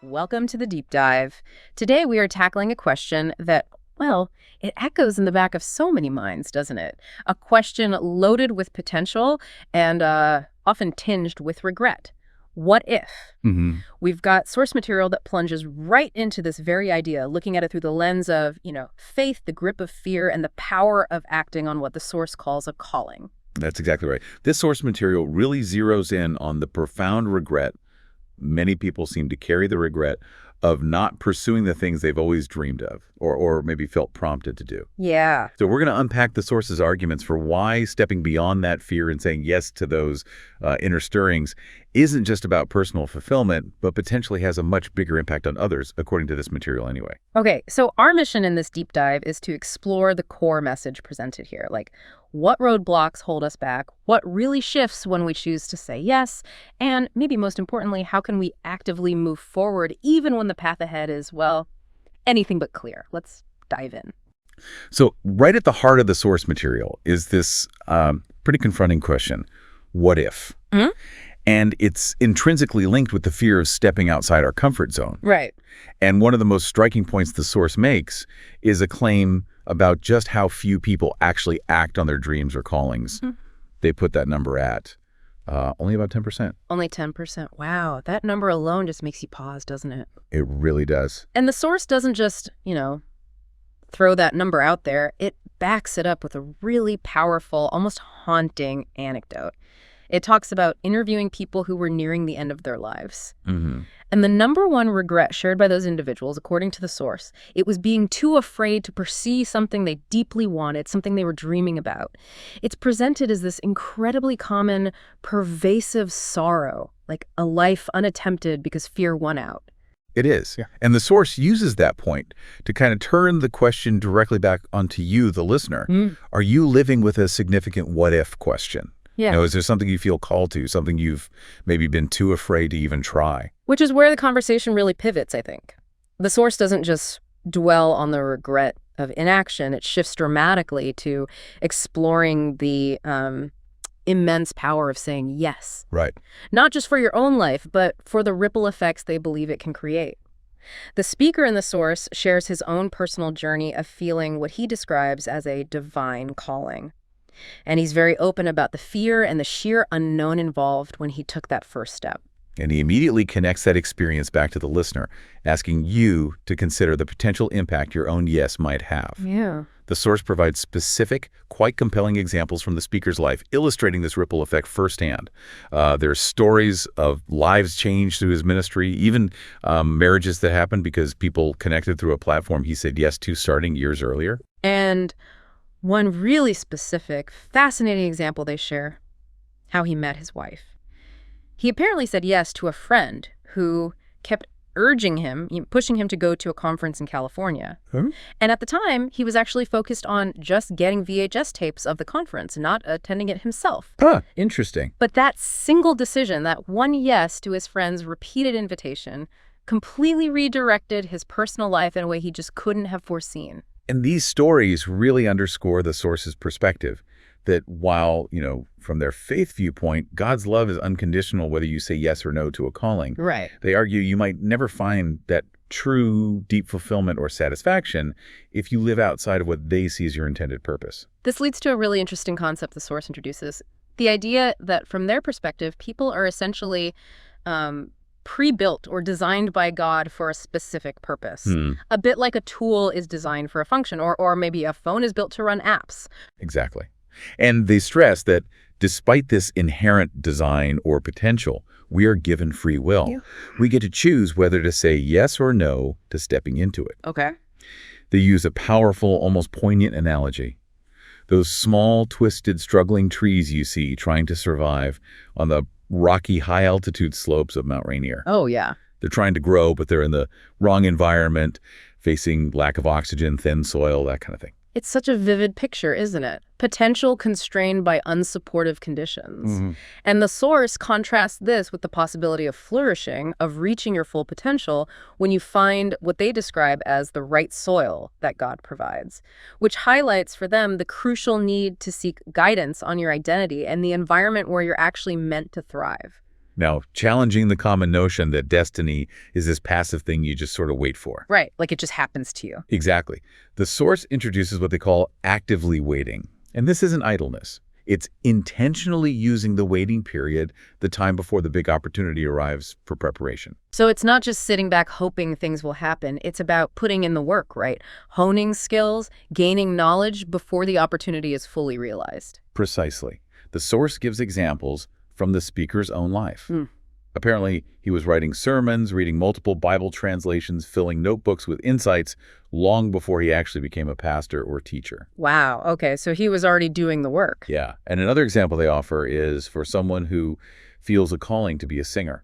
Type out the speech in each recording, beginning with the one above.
Welcome to the deep dive. Today we are tackling a question that, well, it echoes in the back of so many minds, doesn't it? A question loaded with potential and often tinged with regret. What if? We've got source material that plunges right into this very idea, looking at it through the lens of, faith, the grip of fear, and the power of acting on what the source calls a calling. That's exactly right. This source material really zeroes in on the profound regret. Many people seem to carry the regret of not pursuing the things they've always dreamed of or maybe felt prompted to do. Yeah. So we're going to unpack the source's arguments for why stepping beyond that fear and saying yes to those inner stirrings isn't just about personal fulfillment, but potentially has a much bigger impact on others, according to this material anyway. Okay, so our mission in this deep dive is to explore the core message presented here, like what roadblocks hold us back, what really shifts when we choose to say yes, and maybe most importantly, how can we actively move forward even when the path ahead is, well, anything but clear. Let's dive in. So right at the heart of the source material is this pretty confronting question, what if? Mm-hmm. And it's intrinsically linked with the fear of stepping outside our comfort zone. Right. And one of the most striking points the source makes is a claim about just how few people actually act on their dreams or callings. Mm-hmm. They put that number at only about 10%. Only 10%. Wow. That number alone just makes you pause, doesn't it? It really does. And the source doesn't just, throw that number out there. It backs it up with a really powerful, almost haunting anecdote. It talks about interviewing people who were nearing the end of their lives. Mm-hmm. And the number one regret shared by those individuals, according to the source, it was being too afraid to pursue something they deeply wanted, something they were dreaming about. It's presented as this incredibly common, pervasive sorrow, like a life unattempted because fear won out. It is. Yeah. And the source uses that point to kind of turn the question directly back onto you, the listener. Are you living with a significant what-if question? Yeah. Is there something you feel called to, something you've maybe been too afraid to even try? Which is where the conversation really pivots, I think. The source doesn't just dwell on the regret of inaction. It shifts dramatically to exploring the immense power of saying yes. Right. Not just for your own life, but for the ripple effects they believe it can create. The speaker in the source shares his own personal journey of feeling what he describes as a divine calling. And he's very open about the fear and the sheer unknown involved when he took that first step. And he immediately connects that experience back to the listener, asking you to consider the potential impact your own yes might have. Yeah. The source provides specific, quite compelling examples from the speaker's life, illustrating this ripple effect firsthand. There's stories of lives changed through his ministry, even marriages that happened because people connected through a platform he said yes to starting years earlier. And one really specific, fascinating example they share, how he met his wife. He apparently said yes to a friend who kept urging him, pushing him to go to a conference in California. Huh? And at the time, he was actually focused on just getting VHS tapes of the conference, not attending it himself. Interesting. But that single decision, that one yes to his friend's repeated invitation, completely redirected his personal life in a way he just couldn't have foreseen. And these stories really underscore the source's perspective that while, from their faith viewpoint, God's love is unconditional whether you say yes or no to a calling. Right. They argue you might never find that true deep fulfillment or satisfaction if you live outside of what they see as your intended purpose. This leads to a really interesting concept the source introduces. The idea that from their perspective, people are essentially pre-built or designed by God for a specific purpose. A bit like a tool is designed for a function, or maybe a phone is built to run apps. Exactly. And they stress that despite this inherent design or potential, we are given free will. Yeah. We get to choose whether to say yes or no to stepping into it. Okay. They use a powerful, almost poignant analogy. Those small, twisted, struggling trees you see trying to survive on the rocky, high-altitude slopes of Mount Rainier. Oh, yeah. They're trying to grow, but they're in the wrong environment, facing lack of oxygen, thin soil, that kind of thing. It's such a vivid picture, isn't it? Potential constrained by unsupportive conditions. Mm-hmm. And the source contrasts this with the possibility of flourishing, of reaching your full potential when you find what they describe as the right soil that God provides, which highlights for them the crucial need to seek guidance on your identity and the environment where you're actually meant to thrive. Now, challenging the common notion that destiny is this passive thing you just sort of wait for. Right, like it just happens to you. Exactly. The source introduces what they call actively waiting. And this isn't idleness. It's intentionally using the waiting period, the time before the big opportunity arrives, for preparation. So it's not just sitting back hoping things will happen. It's about putting in the work, right? Honing skills, gaining knowledge before the opportunity is fully realized. Precisely. The source gives examples from the speaker's own life. Apparently, he was writing sermons, reading multiple Bible translations, filling notebooks with insights long before he actually became a pastor or teacher. Wow, okay, so he was already doing the work. Yeah, and another example they offer is for someone who feels a calling to be a singer.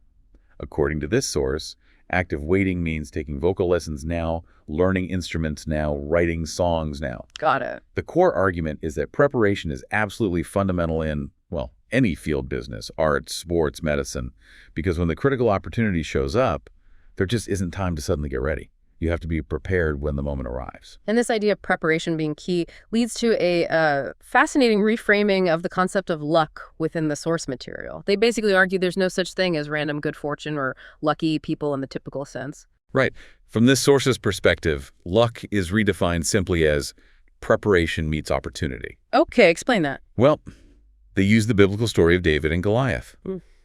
According to this source, active waiting means taking vocal lessons now, learning instruments now, writing songs now. Got it. The core argument is that preparation is absolutely fundamental in, well, any field business, art, sports, medicine, because when the critical opportunity shows up, there just isn't time to suddenly get ready. You have to be prepared when the moment arrives. And this idea of preparation being key leads to a fascinating reframing of the concept of luck within the source material. They basically argue there's no such thing as random good fortune or lucky people in the typical sense. Right. From this source's perspective, luck is redefined simply as preparation meets opportunity. Okay, explain that. Well, they use the biblical story of David and Goliath.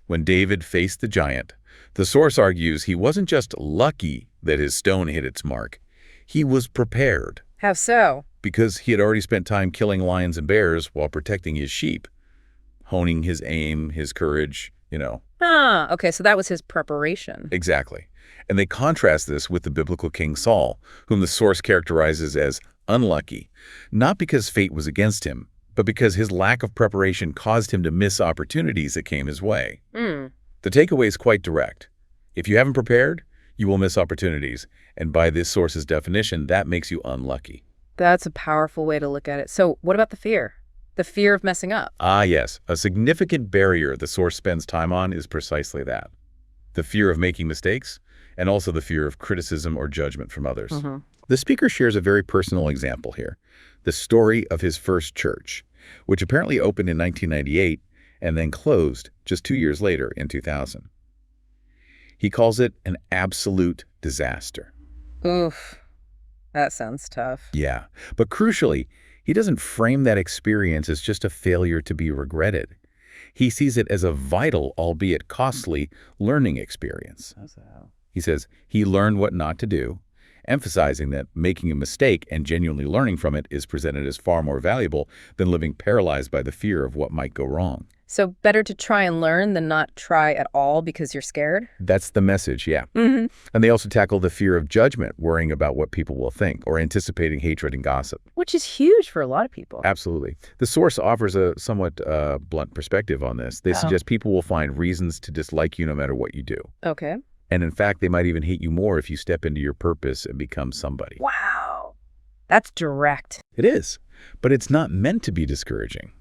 When David faced the giant, the source argues he wasn't just lucky that his stone hit its mark. He was prepared. How so? Because he had already spent time killing lions and bears while protecting his sheep, honing his aim, his courage, Ah, okay, so that was his preparation. Exactly. And they contrast this with the biblical King Saul, whom the source characterizes as unlucky, not because fate was against him, but because his lack of preparation caused him to miss opportunities that came his way. The takeaway is quite direct. If you haven't prepared, you will miss opportunities. And by this source's definition, that makes you unlucky. That's a powerful way to look at it. So what about the fear? The fear of messing up? Ah, yes. A significant barrier the source spends time on is precisely that. The fear of making mistakes, and also the fear of criticism or judgment from others. The speaker shares a very personal example here, the story of his first church, which apparently opened in 1998 and then closed just 2 years later in 2000. He calls it an absolute disaster. Oof, that sounds tough. Yeah, but crucially, he doesn't frame that experience as just a failure to be regretted. He sees it as a vital, albeit costly, learning experience. He says he learned what not to do, emphasizing that making a mistake and genuinely learning from it is presented as far more valuable than living paralyzed by the fear of what might go wrong. So better to try and learn than not try at all because you're scared? That's the message, yeah. And they also tackle the fear of judgment, worrying about what people will think, or anticipating hatred and gossip. Which is huge for a lot of people. Absolutely. The source offers a somewhat blunt perspective on this. They suggest people will find reasons to dislike you no matter what you do. Okay. And in fact, they might even hate you more if you step into your purpose and become somebody. Wow. That's direct. It is, but it's not meant to be discouraging.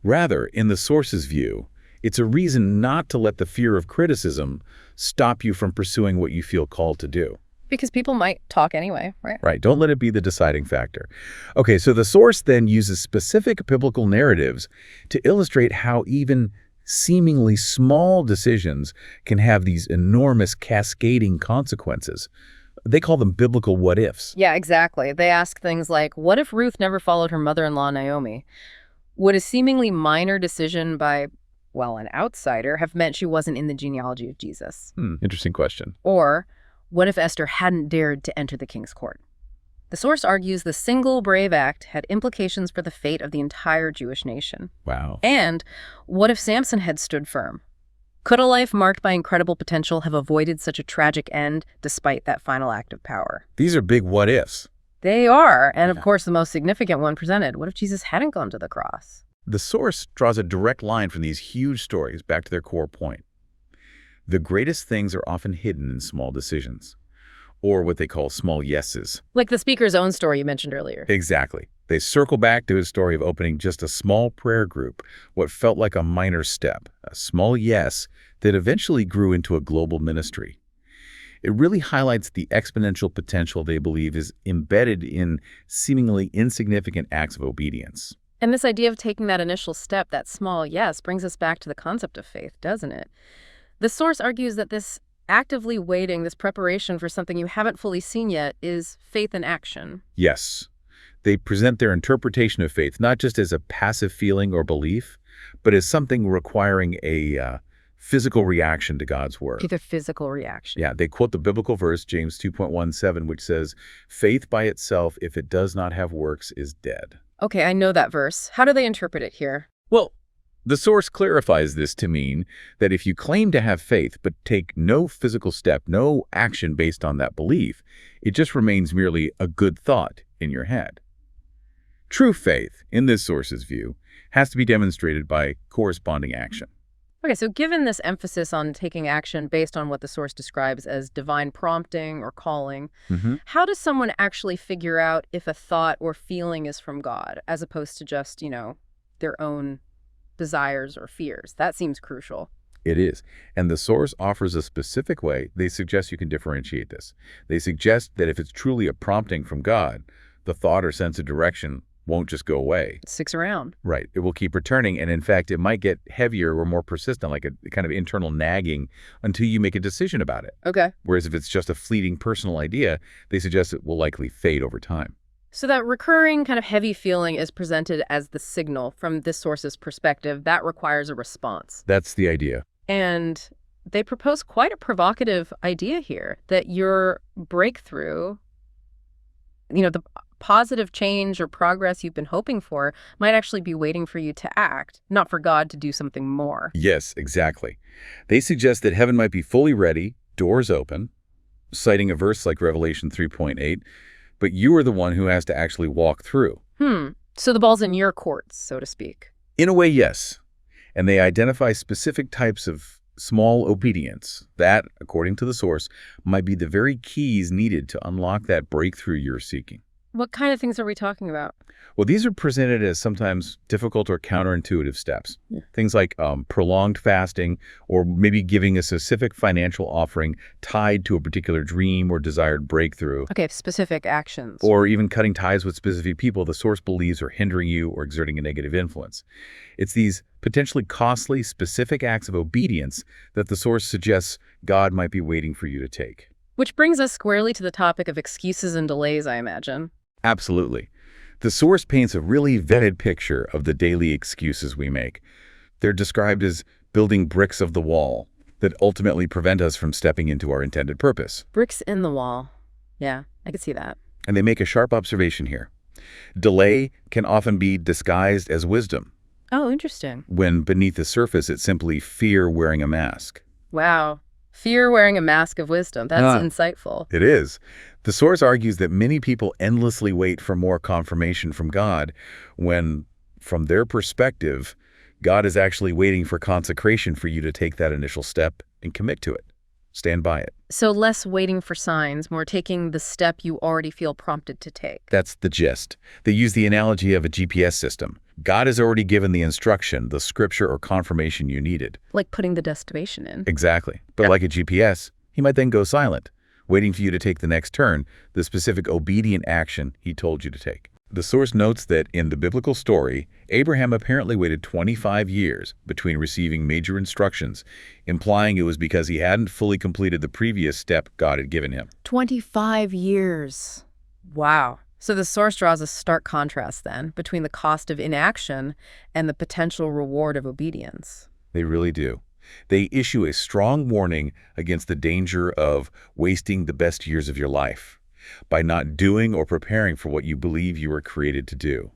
Rather, in the source's view, it's a reason not to let the fear of criticism stop you from pursuing what you feel called to do. Because people might talk anyway, right? Right. Don't let it be the deciding factor. Okay, so the source then uses specific biblical narratives to illustrate how even seemingly small decisions can have these enormous cascading consequences. They call them biblical what-ifs. Yeah, exactly. They ask things like, what if Ruth never followed her mother-in-law, Naomi? Would a seemingly minor decision by, well, an outsider have meant she wasn't in the genealogy of Jesus? Interesting question. Or, what if Esther hadn't dared to enter the king's court? The source argues the single brave act had implications for the fate of the entire Jewish nation. Wow. And what if Samson had stood firm? Could a life marked by incredible potential have avoided such a tragic end despite that final act of power? These are big what-ifs. They are, and of course the most significant one presented. What if Jesus hadn't gone to the cross? The source draws a direct line from these huge stories back to their core point. The greatest things are often hidden in small decisions, or what they call small yeses. Like the speaker's own story you mentioned earlier. Exactly. They circle back to his story of opening just a small prayer group, what felt like a minor step, a small yes that eventually grew into a global ministry. It really highlights the exponential potential they believe is embedded in seemingly insignificant acts of obedience. And this idea of taking that initial step, that small yes, brings us back to the concept of faith, doesn't it? The source argues that this actively waiting, this preparation for something you haven't fully seen yet, is faith in action. Yes. They present their interpretation of faith not just as a passive feeling or belief, but as something requiring a physical reaction to God's word. Either physical reaction. Yeah, they quote the biblical verse, James 2:17, which says, "Faith by itself, if it does not have works, is dead." Okay, I know that verse. How do they interpret it here? Well, the source clarifies this to mean that if you claim to have faith but take no physical step, no action based on that belief, it just remains merely a good thought in your head. True faith, in this source's view, has to be demonstrated by corresponding action. Okay, so given this emphasis on taking action based on what the source describes as divine prompting or calling, how does someone actually figure out if a thought or feeling is from God, as opposed to just, their own desires or fears? That seems crucial. It is. And the source offers a specific way they suggest you can differentiate this. They suggest that if it's truly a prompting from God, the thought or sense of direction won't just go away. It sticks around. Right. It will keep returning. And in fact, it might get heavier or more persistent, like a kind of internal nagging until you make a decision about it. Okay. Whereas if it's just a fleeting personal idea, they suggest it will likely fade over time. So that recurring kind of heavy feeling is presented as the signal from this source's perspective. That requires a response. That's the idea. And they propose quite a provocative idea here, that your breakthrough, the positive change or progress you've been hoping for might actually be waiting for you to act, not for God to do something more. Yes, exactly. They suggest that heaven might be fully ready, doors open, citing a verse like Revelation 3:8, but you are the one who has to actually walk through. So the ball's in your courts, so to speak. In a way, yes. And they identify specific types of small obedience that, according to the source, might be the very keys needed to unlock that breakthrough you're seeking. What kind of things are we talking about? Well, these are presented as sometimes difficult or counterintuitive steps. Things like prolonged fasting, or maybe giving a specific financial offering tied to a particular dream or desired breakthrough. Okay, specific actions. Or even cutting ties with specific people the source believes are hindering you or exerting a negative influence. It's these potentially costly, specific acts of obedience that the source suggests God might be waiting for you to take. Which brings us squarely to the topic of excuses and delays, I imagine. Absolutely. The source paints a really vetted picture of the daily excuses we make. They're described as building bricks of the wall that ultimately prevent us from stepping into our intended purpose. Bricks in the wall. Yeah, I could see that. And they make a sharp observation here. Delay can often be disguised as wisdom, Oh, interesting. when beneath the surface it's simply fear wearing a mask. Wow. Fear wearing a mask of wisdom. That's insightful. It is. The source argues that many people endlessly wait for more confirmation from God when, from their perspective, God is actually waiting for consecration for you to take that initial step and commit to it. Stand by it. So less waiting for signs, more taking the step you already feel prompted to take. That's the gist. They use the analogy of a GPS system. God has already given the instruction, the scripture or confirmation you needed. Like putting the destination in. Exactly. But like a GPS, he might then go silent, waiting for you to take the next turn, the specific obedient action he told you to take. The source notes that in the biblical story, Abraham apparently waited 25 years between receiving major instructions, implying it was because he hadn't fully completed the previous step God had given him. 25 years. Wow. So the source draws a stark contrast then between the cost of inaction and the potential reward of obedience. They really do. They issue a strong warning against the danger of wasting the best years of your life by not doing or preparing for what you believe you were created to do.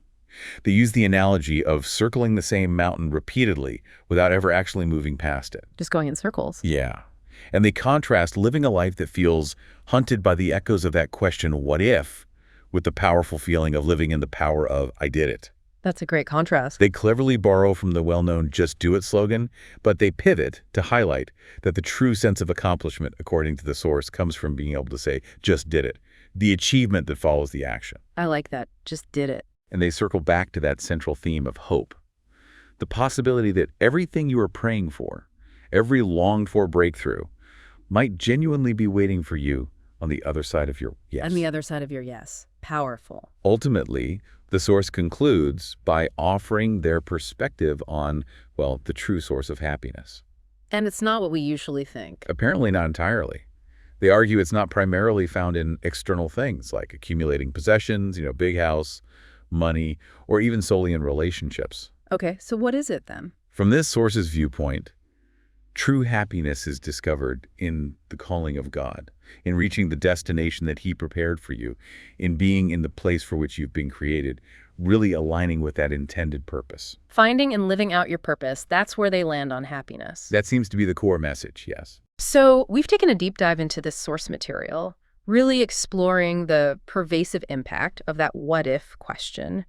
They use the analogy of circling the same mountain repeatedly without ever actually moving past it. Just going in circles. Yeah. And they contrast living a life that feels hunted by the echoes of that question, what if, with the powerful feeling of living in the power of, I did it. That's a great contrast. They cleverly borrow from the well-known just do it slogan, but they pivot to highlight that the true sense of accomplishment, according to the source, comes from being able to say, just did it, the achievement that follows the action. I like that. Just did it. And they circle back to that central theme of hope. The possibility that everything you are praying for, every longed-for breakthrough, might genuinely be waiting for you on the other side of your yes. On the other side of your yes. Powerful. Ultimately, the source concludes by offering their perspective on, well, the true source of happiness. And it's not what we usually think. Apparently not entirely. They argue it's not primarily found in external things like accumulating possessions, big house, money, or even solely in relationships. Okay, so what is it then? From this source's viewpoint, true happiness is discovered in the calling of God, in reaching the destination that He prepared for you, in being in the place for which you've been created, really aligning with that intended purpose. Finding and living out your purpose, that's where they land on happiness. That seems to be the core message, yes. So we've taken a deep dive into this source material, really exploring the pervasive impact of that what-if question,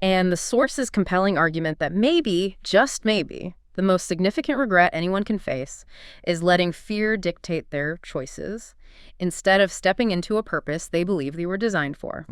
and the source's compelling argument that maybe, just maybe, the most significant regret anyone can face is letting fear dictate their choices instead of stepping into a purpose they believe they were designed for.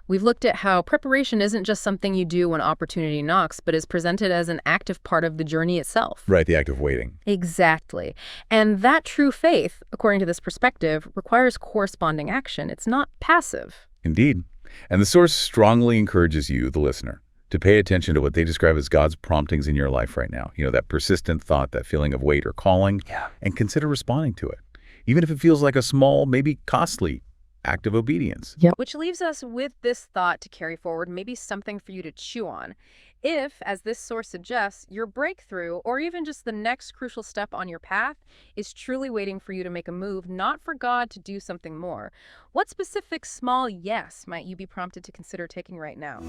We've looked at how preparation isn't just something you do when opportunity knocks, but is presented as an active part of the journey itself. Right, the act of waiting. Exactly. And that true faith, according to this perspective, requires corresponding action. It's not passive. Indeed. And the source strongly encourages you, the listener, to pay attention to what they describe as God's promptings in your life right now. That persistent thought, that feeling of weight or calling, and consider responding to it, even if it feels like a small, maybe costly act of obedience. Which leaves us with this thought to carry forward, maybe something for you to chew on. If, as this source suggests, your breakthrough, or even just the next crucial step on your path, is truly waiting for you to make a move, not for God to do something more, what specific small yes might you be prompted to consider taking right now?